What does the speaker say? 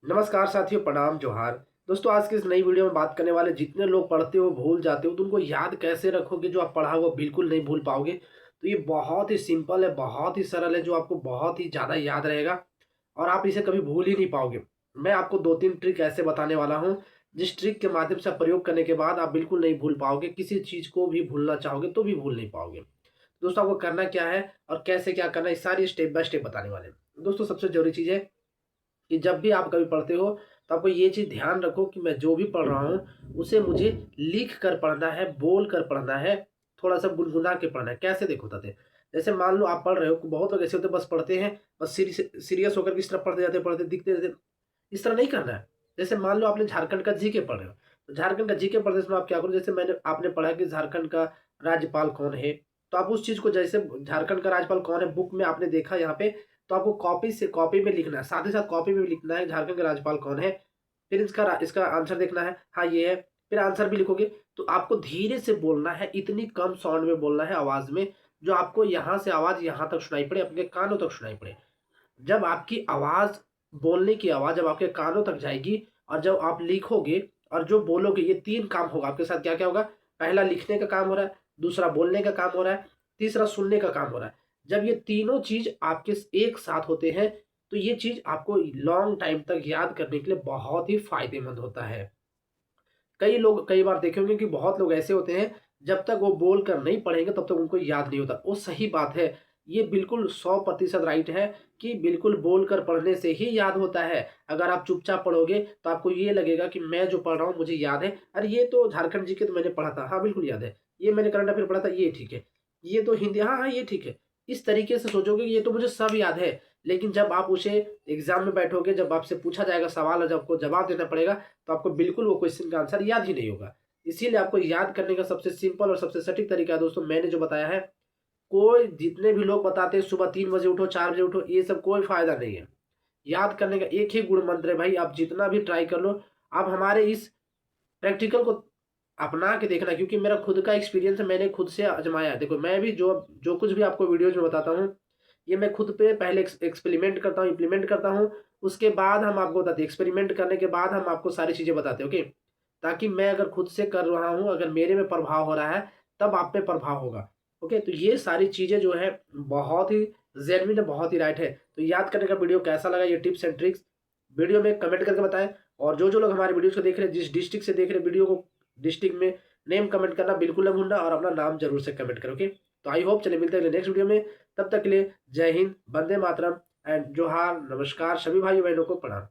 नमस्कार साथियों, प्रणाम, जोहार। दोस्तों, आज की इस नई वीडियो में बात करने वाले जितने लोग पढ़ते हो भूल जाते हो तो उनको याद कैसे रखोगे। जो आप पढ़ा वो बिल्कुल नहीं भूल पाओगे। तो ये बहुत ही सिंपल है, बहुत ही सरल है, जो आपको बहुत ही ज़्यादा याद रहेगा और आप इसे कभी भूल ही नहीं पाओगे। मैं आपको 2-3 ट्रिक ऐसे बताने वाला हूँ, जिस ट्रिक के माध्यम से आप प्रयोग करने के बाद आप बिल्कुल नहीं भूल पाओगे। किसी चीज़ को भी भूलना चाहोगे तो भी भूल नहीं पाओगे। दोस्तों, आपको करना क्या है और कैसे क्या करना है, ये सारी स्टेप बाय स्टेप बताने वाले हैं। दोस्तों, सबसे ज़रूरी चीज़ है कि जब भी आप कभी पढ़ते हो तो आपको ये चीज़ ध्यान रखो कि मैं जो भी पढ़ रहा हूँ उसे मुझे लिख कर पढ़ना है, बोल कर पढ़ना है, थोड़ा-सा गुनगुना के पढ़ना है। कैसे देखो बताते हैं। जैसे मान लो आप पढ़ रहे हो, बहुत लोग ऐसे होते हैं बस पढ़ते हैं, बस सीरियस होकर के इस तरह पढ़ते जाते हैं, पढ़ते दिखते रहते हैं। इस तरह नहीं करना है। जैसे मान लो आपने झारखंड का जीके पढ़ रहे हो, तो झारखंड का जीके पढ़ते समय आप क्या करो, जैसे आपने पढ़ा कि झारखंड का राज्यपाल कौन है, तो आप उस चीज़ को, जैसे झारखंड का राज्यपाल कौन है बुक में आपने देखा यहाँ पे, तो आपको कॉपी में लिखना है, साथ ही साथ कॉपी में भी लिखना है झारखंड का राज्यपाल कौन है। फिर इसका आंसर देखना है, हाँ ये है, फिर आंसर भी लिखोगे। तो आपको धीरे से बोलना है, इतनी कम साउंड में बोलना है आवाज़ में, जो आपको यहाँ से आवाज़ यहाँ तक सुनाई पड़े, अपने कानों तक सुनाई पड़े। जब आपकी आवाज़, बोलने की आवाज़ जब आपके कानों तक जाएगी और जब आप लिखोगे और जो बोलोगे, ये 3 काम होगा आपके साथ। क्या-क्या होगा? पहला लिखने का काम हो रहा है, दूसरा बोलने का काम हो रहा है, तीसरा सुनने का काम हो रहा है। जब ये तीनों चीज़ आपके एक साथ होते हैं, तो ये चीज़ आपको लॉन्ग टाइम तक याद करने के लिए बहुत ही फ़ायदेमंद होता है। कई लोग कई बार देखे होंगे कि बहुत लोग ऐसे होते हैं, जब तक वो बोल कर नहीं पढ़ेंगे तब तक उनको याद नहीं होता। वो सही बात है। ये बिल्कुल 100% राइट है कि बिल्कुल बोल कर पढ़ने से ही याद होता है। अगर आप चुपचाप पढ़ोगे तो आपको ये लगेगा कि मैं जो पढ़ रहा हूँ मुझे याद है। अरे ये तो झारखंड जीके तो मैंने पढ़ा था। हाँ, बिल्कुल याद है। ये मैंने करंट अफेयर पढ़ा था, ये ठीक है। ये तो हिंदी, हाँ, हाँ, ये ठीक है। इस तरीके से सोचोगे कि ये तो मुझे सब याद है। लेकिन जब आप उसे एग्ज़ाम में बैठोगे, जब आपसे पूछा जाएगा सवाल और जब आपको जवाब देना पड़ेगा, तो आपको बिल्कुल वो क्वेश्चन का आंसर याद ही नहीं होगा। इसीलिए आपको याद करने का सबसे सिंपल और सबसे सटीक तरीका है दोस्तों, मैंने जो बताया है। कोई जितने भी लोग बताते हैं सुबह 3 बजे उठो, 4 बजे उठो, ये सब कोई फ़ायदा नहीं है। याद करने का एक ही गुण मंत्र है भाई, आप जितना भी ट्राई कर लो। आप हमारे इस प्रैक्टिकल को अपना के देखना, क्योंकि मेरा खुद का एक्सपीरियंस है, मैंने खुद से आज़माया है। देखो, मैं भी जो जो कुछ भी आपको वीडियोज़ में बताता हूँ, ये मैं खुद पे पहले एक्सपेरिमेंट करता हूँ, इम्प्लीमेंट करता हूँ, उसके बाद हम आपको बताते हैं। एक्सपेरिमेंट करने के बाद हम आपको सारी चीज़ें बताते हैं, ओके? ताकि मैं अगर खुद से कर रहा हूँ, अगर मेरे में प्रभाव हो रहा है, तब आप पे प्रभाव होगा, ओके? तो ये सारी चीज़ें जो है बहुत ही जेन्युइन है, बहुत ही राइट है। तो याद करने का वीडियो कैसा लगा, ये टिप्स एंड ट्रिक्स वीडियो में कमेंट करके बताएँ। और जो लोग हमारे वीडियोज़ को देख रहे हैं, जिस डिस्ट्रिक्ट से देख रहे हैं वीडियो को, डिस्ट्रिक्ट में नेम कमेंट करना बिल्कुल ना भूलना और अपना नाम ज़रूर से कमेंट करो, ओके? तो आई होप, चलिए मिलते हैं अगले नेक्स्ट वीडियो में। तब तक के लिए जय हिंद, वंदे मातरम एंड जोहार, नमस्कार, सभी भाई-बहनों को प्रणाम।